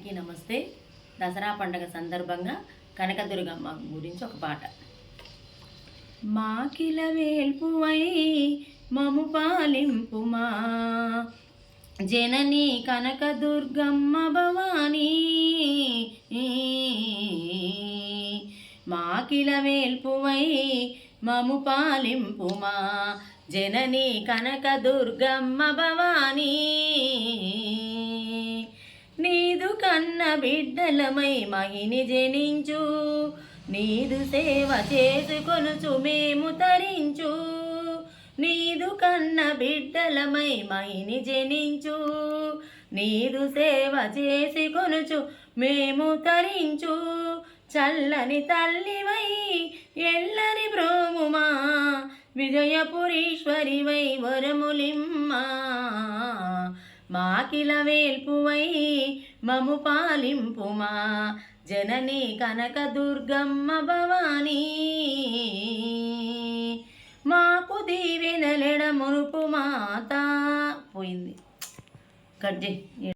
నమస్తే. దసరా పండుగ సందర్భంగా కనకదుర్గమ్మ గురించి ఒక పాట. మాకిల వేల్పువై మము పాలింపుమా జనని కనకదుర్గమ్మ భవానీ. మాకిల వేల్పువై మము పాలింపుమా జనని కనకదుర్గమ్మ భవానీ. నీదు కన్న బిడ్డలమై మహిని జనించు, నీదు సేవ చేసుకొనుచు మేము తరించు. నీదు కన్న బిడ్డలమై మహిని జనించు, నీదు సేవ చేసుకొనుచు మేము తరించు. చల్లని తల్లివై ఎల్లని బ్రోముమా విజయపురీశ్వరివై వరములిమ్మా. మాకిల వేల్పువై మము పాలింపుమా జనని కనకదుర్గమ్మ భవానీ. మాకు దీవెనలెడ మునుపు మాత. పోయింది కట్ చేయి.